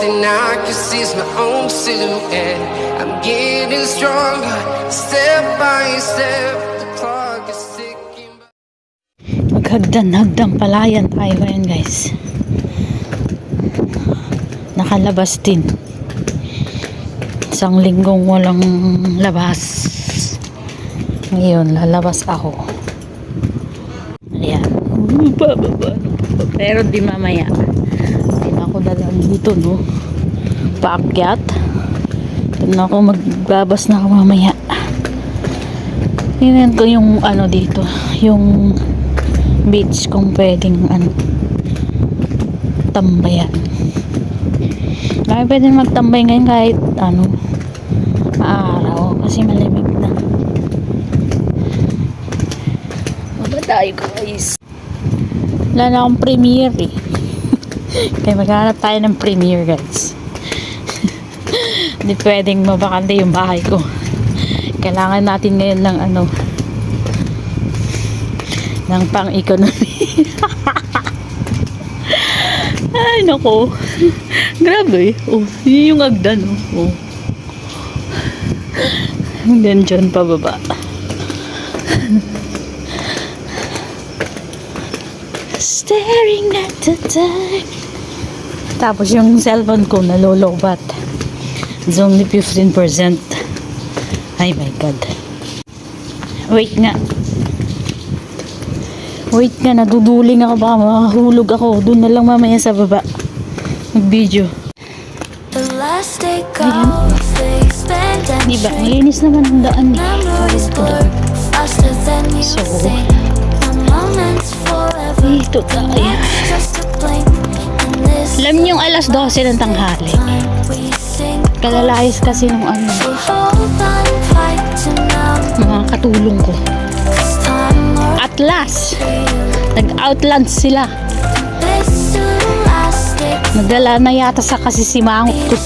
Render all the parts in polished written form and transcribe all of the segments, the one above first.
thing I can see is my own silhouette. I'm getting stronger, step by step. The clock is ticking. Maghagdan-hagdan palayan tayo ngayon, guys. Nakalabas din. Isang linggong walang labas. Ngayon, lalabas ako. Ayan. Bababa. Pero di mamaya. Hindi na ako dalang dito, no? Paakyat. Doon ako magbabas na ako mamaya. Tingnan ko yung ano dito. Yung beach kung pwedeng tambayan. Kaya pwedeng magtambay ngayon kahit maaraw kasi malamig na. Baba tayo, guys. Wala na akong premiere eh. Kaya maghanap tayo ng premiere, guys. Hindi pwedeng mabakante yung bahay ko. Kailangan natin ngayon ng ng pang-economy. Ay, nako. Grabe. Oh, yun yung agdan. Oh. Hanggang dyan pababa. Staring at the dark. Tapos yung cellphone ko nalolobat. It's only 15%. Ay my God. Wait nga, naduduling ako, baka makahulog ako. Doon na lang mamaya sa baba mag-video. Diba, malinis naman ang daan. So, dito tayo. Alam niyo yung alas 12 ng tanghali. Kalalayas kasi ng mga katulong ko. At last, nag-outland sila. Nagdala na yata sa kasisimangot ko.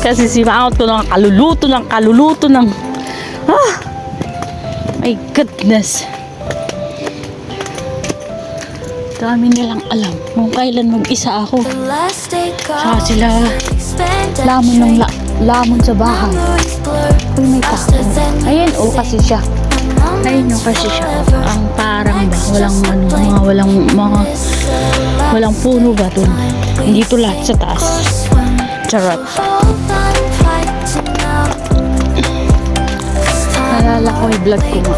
Kasisimangot ko ng kaluluto ng my goodness. Dami nilang alam kung kailan mag-isa ako. Saka sila lamon sa bahay. Uy, may tao. Ayan, kasi siya. Ayun yung kasi siya. Ang parang ba, walang puno ba dun? Hindi to lahat sa taas. Charot. Nalala ko yung vlog ko nga.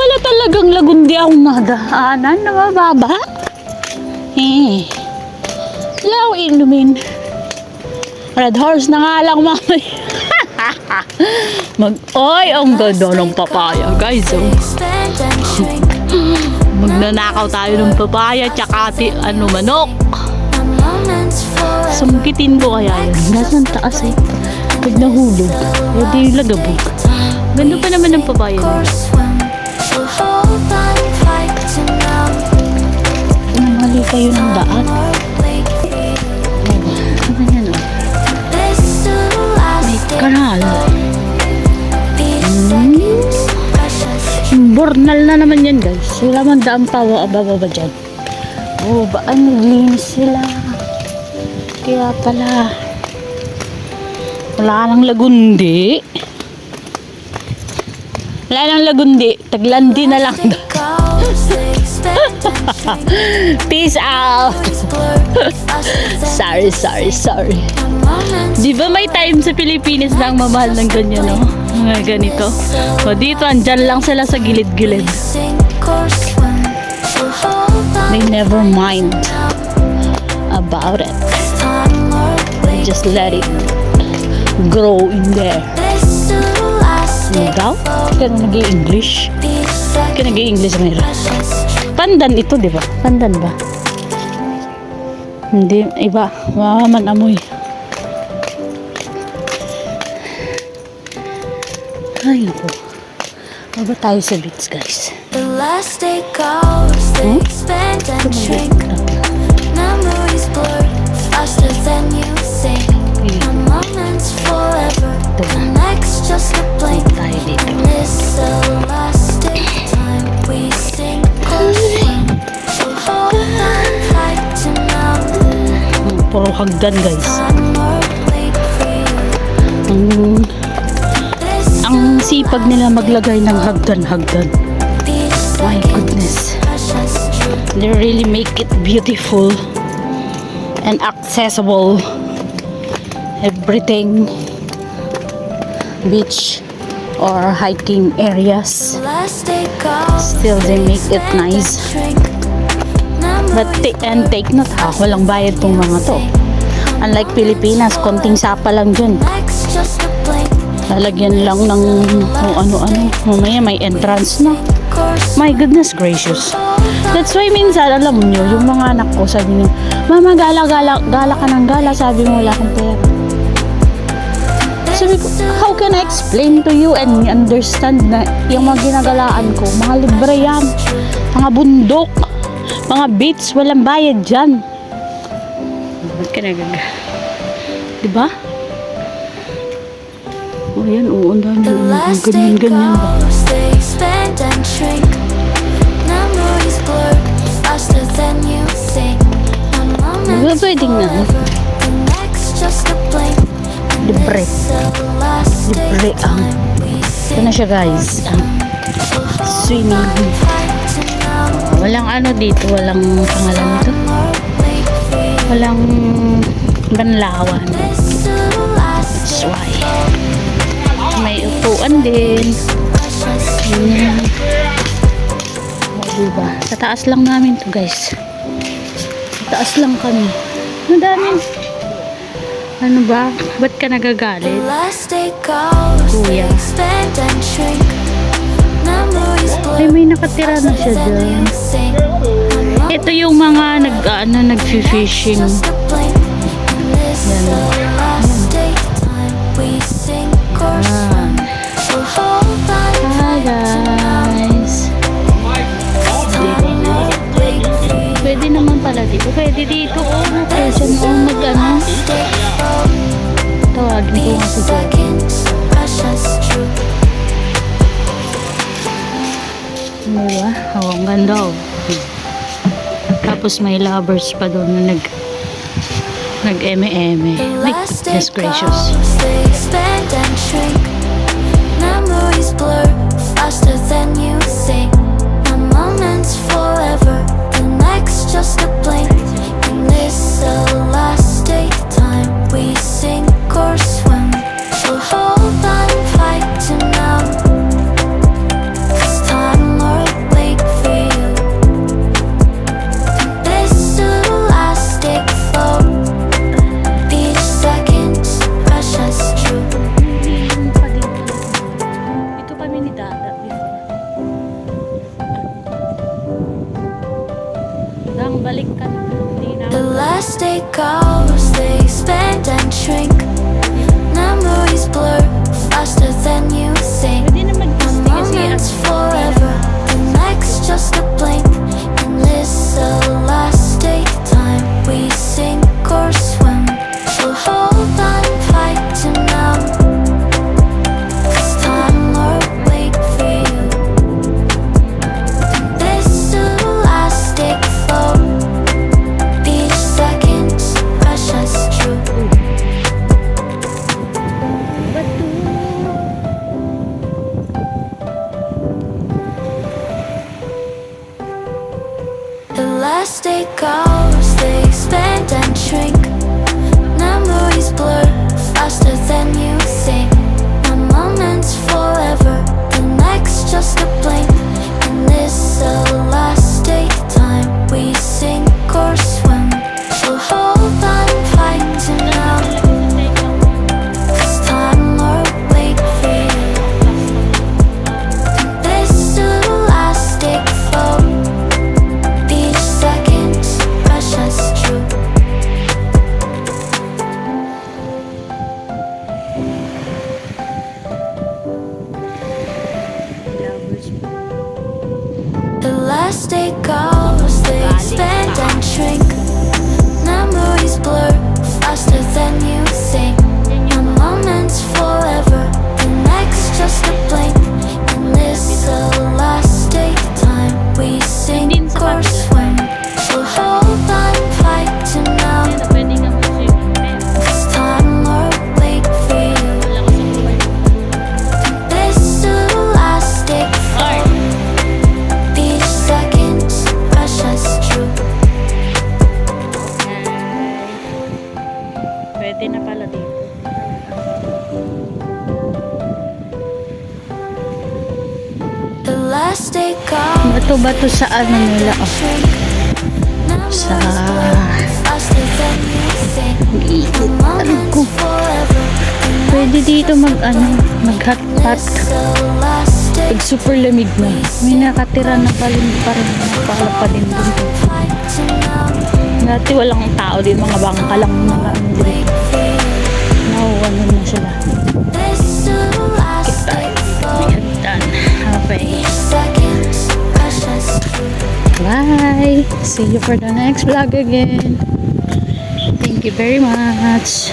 Wala talagang lagundi akong nadaanan na mababa. Wala akong inumin. Red horse na nga lang mamay. Ang ganda ng papaya, guys. Magnanakaw tayo ng papaya tsaka manok. Sumkitin ko kaya yun. Nasaan taas eh. Pag nahulog, hindi lagabog. Ganda pa naman ng papaya nila. Mali kayo ng daan. Ano yan o? May kanal. Bornal na naman yan, guys. Wala man daan pa bababa dyan. Naglinis sila. Kaya pala wala nang lagundi. Taglandi na lang. Peace out. Sorry. Di ba may time sa Pilipinas na ang mamahal ng ganyan, no? Mga ganito. O dito, andyan lang sila sa gilid-gilid. They never mind about it. They just let it grow in there. Ikaw? Ka na nag-i-English? Ka nag-i-English, Mayra? Pandan ito, di ba? Pandan ba? Hindi, iba. Maman amoy. Ay, naku. Baba tayo sa beach, guys. The last day goes, they expand and shrink. Memories blur faster than you think. A moment's forever, Ito the na. next just a blink. Tayo dito. This elastic time we sink or swim. So hold on tight to now. Puro hagdan guys. Time or wait for you. This Ang sipag nila maglagay ng hagdan-hagdan. these My seconds, goodness. precious truth. They really make it beautiful and accessible. Everything. Beach or hiking areas. Last day calls, Still, they make it nice. But take note ha, walang bayad tong mga to. Unlike Pilipinas, konting sapa lang dyan. next just a blink. Lalagyan lang ng kung ano-ano. Mamaya may entrance na. Course My goodness gracious. That's why minsan, alam nyo, yung mga anak ko, sabi nyo, Mama, gala ka ng gala, sabi mo wala kang pera. Sabi ko, how can I explain to you and understand na yung mga ginagalaan ko, mga libre yan, mga bundok, mga beach, walang bayad dyan. Ba't ka nagaga? Diba? O yan, oo, ang dami the ng last day ganyan-ganyan ba? goes, they expand and shrink. Memories blur faster than you think. A moment's Pwedeng na. forever, the next just a blink. Libre. This elastic Libre ang. time we Ito na siya guys. Swimming. tight to now. Walang ano dito, walang pangalan nito. Or wait for you. Walang banlawan. This elastic That's why. May upuan din. precious Ayan. O, diba? Sa taas lang namin to guys. Sa taas lang kami. Madami. Ano ba? Ba't ka nagagalit? last day goes, they Kuya. expand and shrink. Memories Ay, blur may nakatira na siya faster than dyan. you think. Ito yung mga nag-fishing. Just a blink. This elastic time we sink or swim. So hold on Hi guys. time or wait for you. Pwede naman pala dito. Pwede dito. Pwede dyan mag-ano. Elastic flow. Tawagin ko nga These si Joe. seconds, precious truth. Diba? Oh, ang ganda oh. Tapos may lovers pa doon na nag-eme-eme. Ay, goodness gracious. They expand and shrink. Memories blur faster than you think. A moment's forever, the next just a blink. In this elastic time, we sink or swim. So hold on, fight to now. It's time or wait for you. This elastic flow. Each second's precious truth. Dito kami ni Dada before. Hanggang balik ka na. Hindi na. The last day goes, they expand and shrink. Memories blur faster than you think. Pwede na A mag-disney kasi moment's forever, the next just a blink. In this elastic time, we sink or swim. So hold on, fight to now. It's time or wait for you. This elastic flow. Each second's precious truth. The last day goes, they expand and shrink. Memories blur faster than you think. A moment's forever, the next just a blink. In this elastic time, we sink or swim. So hold on, fight to now. It's time or wait for you. This elastic flow. Each second's precious truth. The last day goes, they expand and shrink. Memories blur faster than you think. Bato-bato sa ano nila, oh. Sa iikot. Alam ko. Pwede dito mag-hot-pot. Pag super lamig na. May nakatira na palin pa rin. Napakalapalim dun. Dati walang tao din. Mga bangka lang mga ano din. Ano na sila. Kita. Done. Okay. Bye. See you for the next vlog again. Thank you very much.